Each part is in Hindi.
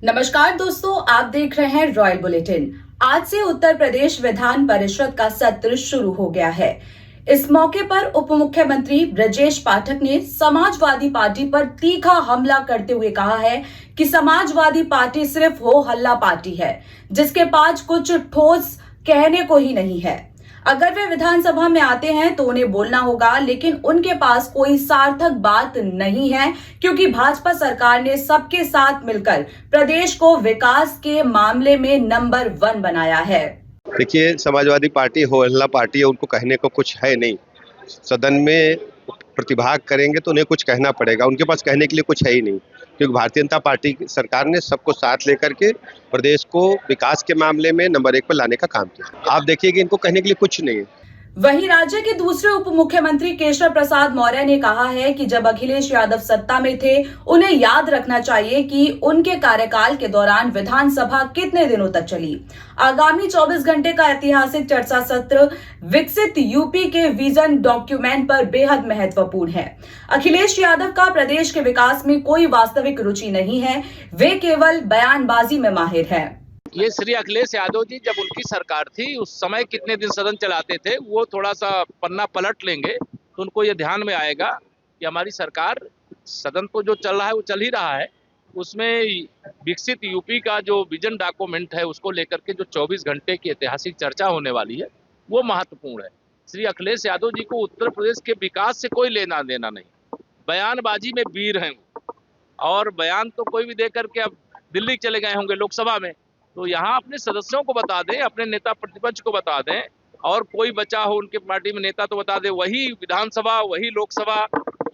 नमस्कार दोस्तों, आप देख रहे हैं रॉयल बुलेटिन। आज से उत्तर प्रदेश विधान परिषद का सत्र शुरू हो गया है। इस मौके पर उप मुख्यमंत्री ब्रजेश पाठक ने समाजवादी पार्टी पर तीखा हमला करते हुए कहा है कि समाजवादी पार्टी सिर्फ हो हल्ला पार्टी है, जिसके पास कुछ ठोस कहने को ही नहीं है। अगर वे विधानसभा में आते हैं तो उन्हें बोलना होगा, लेकिन उनके पास कोई सार्थक बात नहीं है, क्योंकि भाजपा सरकार ने सबके साथ मिलकर प्रदेश को विकास के मामले में नंबर 1 बनाया है। देखिए, समाजवादी पार्टी हो हल्ला पार्टी है, उनको कहने को कुछ है नहीं। सदन में प्रतिभाग करेंगे तो उन्हें कुछ कहना पड़ेगा, उनके पास कहने के लिए कुछ है ही नहीं, क्योंकि भारतीय जनता पार्टी सरकार ने सबको साथ लेकर के प्रदेश को विकास के मामले में नंबर 1 पर लाने का काम किया। आप देखिए कि इनको कहने के लिए कुछ नहीं है। वहीं राज्य के दूसरे उप मुख्यमंत्री केशव प्रसाद मौर्य ने कहा है कि जब अखिलेश यादव सत्ता में थे, उन्हें याद रखना चाहिए कि उनके कार्यकाल के दौरान विधानसभा कितने दिनों तक चली। आगामी 24 घंटे का ऐतिहासिक चर्चा सत्र विकसित यूपी के विजन डॉक्यूमेंट पर बेहद महत्वपूर्ण है। अखिलेश यादव का प्रदेश के विकास में कोई वास्तविक रुचि नहीं है, वे केवल बयानबाजी में माहिर है। ये श्री अखिलेश यादव जी जब उनकी सरकार थी उस समय कितने दिन सदन चलाते थे, वो थोड़ा सा पन्ना पलट लेंगे तो उनको ये ध्यान में आएगा कि हमारी सरकार सदन तो जो चल रहा है वो चल ही रहा है, उसमें विकसित यूपी का जो विजन डॉक्यूमेंट है उसको लेकर के जो 24 घंटे की ऐतिहासिक चर्चा होने वाली है वो महत्वपूर्ण है। श्री अखिलेश यादव जी को उत्तर प्रदेश के विकास से कोई लेना देना नहीं, बयानबाजी में वीर हैं और बयान तो कोई भी दे करके अब दिल्ली चले गए होंगे लोकसभा में, तो यहाँ अपने सदस्यों को बता दें, अपने नेता प्रतिपक्ष को बता दें, और कोई बचा हो उनके पार्टी में नेता तो बता दें। वही विधानसभा, वही लोकसभा,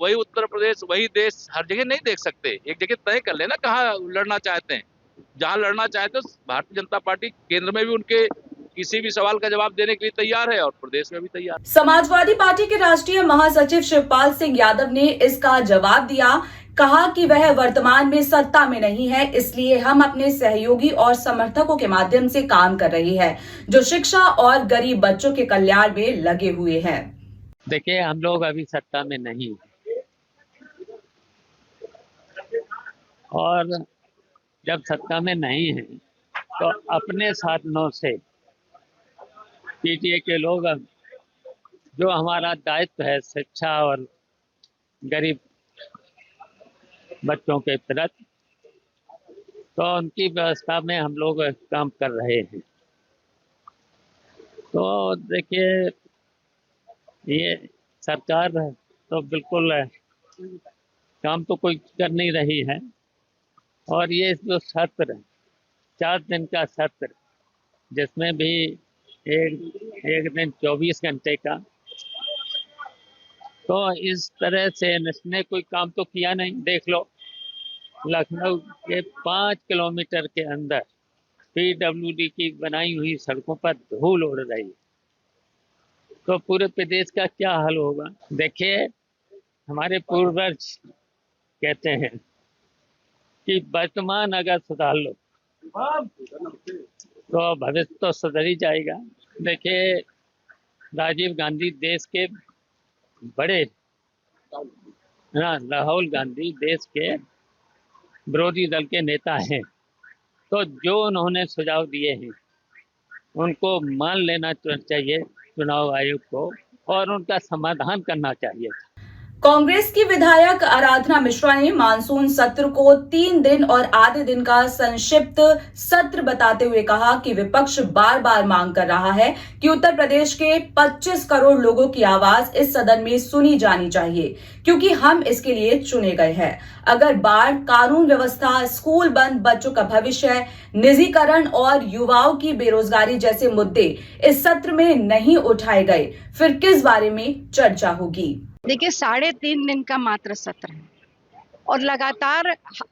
वही उत्तर प्रदेश, वही देश, हर जगह नहीं देख सकते। एक जगह तय कर लेना कहाँ लड़ना चाहते हैं, जहाँ लड़ना चाहते हैं भारतीय जनता पार्टी केंद्र में भी उनके किसी भी सवाल का जवाब देने के लिए तैयार है और प्रदेश में भी तैयार है। समाजवादी पार्टी के राष्ट्रीय महासचिव शिवपाल सिंह यादव ने इसका जवाब दिया, कहा कि वह वर्तमान में सत्ता में नहीं है, इसलिए हम अपने सहयोगी और समर्थकों के माध्यम से काम कर रही है, जो शिक्षा और गरीब बच्चों के कल्याण में लगे हुए हैं। देखिए, हम लोग अभी सत्ता में नहीं, और जब सत्ता में नहीं है तो अपने साधनों से पीटीए के लोग जो हमारा दायित्व है शिक्षा और गरीब बच्चों के प्रति, तो उनकी व्यवस्था में हम लोग काम कर रहे हैं। तो देखिए, ये सरकार तो बिल्कुल काम तो कोई कर नहीं रही है, और ये जो सत्र 4 दिन का सत्र, जिसमें भी एक दिन 24 घंटे का, तो इस तरह से इसने कोई काम तो किया नहीं। देख लो, लखनऊ के 5 किलोमीटर के अंदर पीडब्ल्यूडी की बनाई हुई सड़कों पर धूल उड़ रही है, तो पूरे प्रदेश का क्या हाल होगा। देखिए, हमारे पूर्वज कहते हैं कि वर्तमान अगर सुधार लो तो भविष्य तो सुधर ही जाएगा। देखिए, राजीव गांधी देश के बड़े, राहुल गांधी देश के विरोधी दल के नेता हैं, तो जो उन्होंने सुझाव दिए हैं उनको मान लेना चाहिए चुनाव आयोग को, और उनका समाधान करना चाहिए। कांग्रेस की विधायक आराधना मिश्रा ने मानसून सत्र को 3 दिन और आधे दिन का संक्षिप्त सत्र बताते हुए कहा कि विपक्ष बार बार मांग कर रहा है कि उत्तर प्रदेश के 25 करोड़ लोगों की आवाज इस सदन में सुनी जानी चाहिए, क्योंकि हम इसके लिए चुने गए हैं। अगर बाढ़, कानून व्यवस्था, स्कूल बंद, बच्चों का भविष्य, निजीकरण और युवाओं की बेरोजगारी जैसे मुद्दे इस सत्र में नहीं उठाए गए, फिर किस बारे में चर्चा होगी। देखिए, 3.5 दिन का मात्र सत्र है और लगातार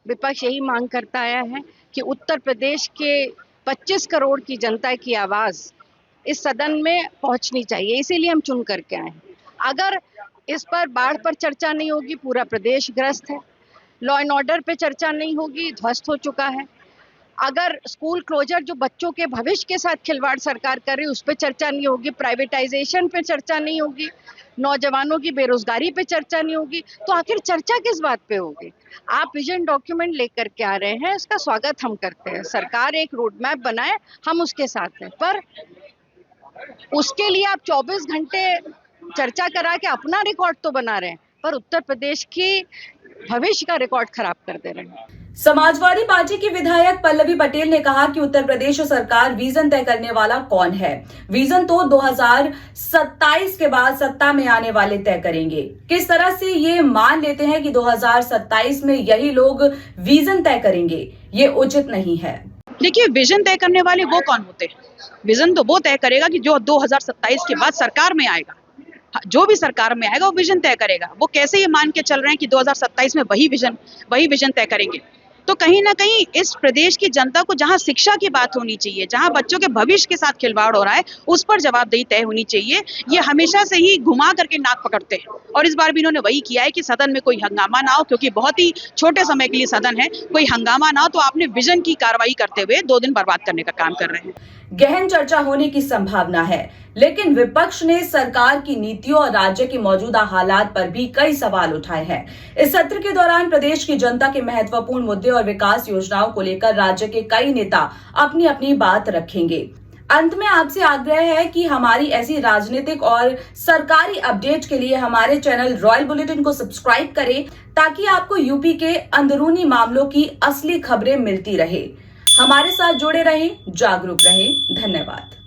विपक्ष यही मांग करता आया है कि उत्तर प्रदेश के 25 करोड़ की जनता की आवाज इस सदन में पहुंचनी चाहिए, इसीलिए हम चुन करके आए हैं। अगर इस पर बाढ़ पर चर्चा नहीं होगी, पूरा प्रदेश ग्रस्त है। लॉ एंड ऑर्डर पे चर्चा नहीं होगी, ध्वस्त हो चुका है। अगर स्कूल क्लोजर जो बच्चों के भविष्य के साथ खिलवाड़ सरकार कर रही है उस पर चर्चा नहीं होगी, प्राइवेटाइजेशन पे चर्चा नहीं होगी, नौजवानों की बेरोजगारी पे चर्चा नहीं होगी, तो आखिर चर्चा किस बात पे होगी। आप विजन डॉक्यूमेंट लेकर के आ रहे हैं, इसका स्वागत हम करते हैं। सरकार एक रोड मैप बनाए, हम उसके साथ हैं, पर उसके लिए आप 24 घंटे चर्चा करा के अपना रिकॉर्ड तो बना रहे हैं, पर उत्तर प्रदेश की भविष्य का रिकॉर्ड खराब कर दे रहे हैं। समाजवादी पार्टी की विधायक पल्लवी पटेल ने कहा कि उत्तर प्रदेश सरकार विजन तय करने वाला कौन है। विजन तो 2027 के बाद सत्ता में आने वाले तय करेंगे। किस तरह से ये मान लेते हैं कि 2027 में यही लोग विजन तय करेंगे, ये उचित नहीं है। देखिए, विजन तय करने वाले वो कौन होते हैं? विजन तो वो तय करेगा कि जो 2027 के बाद सरकार में आएगा, जो भी सरकार में आएगा वो विजन तय करेगा। वो कैसे ये मान के चल रहे हैं कि 2027 में वही विजन तय करेंगे? तो कहीं ना कहीं इस प्रदेश की जनता को जहां शिक्षा की बात होनी चाहिए, जहां बच्चों के भविष्य के साथ खिलवाड़ हो रहा है, उस पर जवाबदेही तय होनी चाहिए। ये हमेशा से ही घुमा करके नाक पकड़ते हैं और इस बार भी इन्होंने वही किया है कि सदन में कोई हंगामा ना हो, क्योंकि बहुत ही छोटे समय के लिए सदन है, कोई हंगामा ना हो। तो आपने विजन की कार्रवाई करते हुए 2 दिन बर्बाद करने का काम कर रहे हैं। गहन चर्चा होने की संभावना है, लेकिन विपक्ष ने सरकार की नीतियों और राज्य के मौजूदा हालात पर भी कई सवाल उठाए हैं। इस सत्र के दौरान प्रदेश की जनता के महत्वपूर्ण मुद्दे और विकास योजनाओं को लेकर राज्य के कई नेता अपनी अपनी बात रखेंगे। अंत में आपसे आग्रह है कि हमारी ऐसी राजनीतिक और सरकारी अपडेट के लिए हमारे चैनल रॉयल बुलेटिन को सब्सक्राइब करें, ताकि आपको यूपी के अंदरूनी मामलों की असली खबरें मिलती रहे। हमारे साथ जुड़े रहें, जागरूक रहें। धन्यवाद।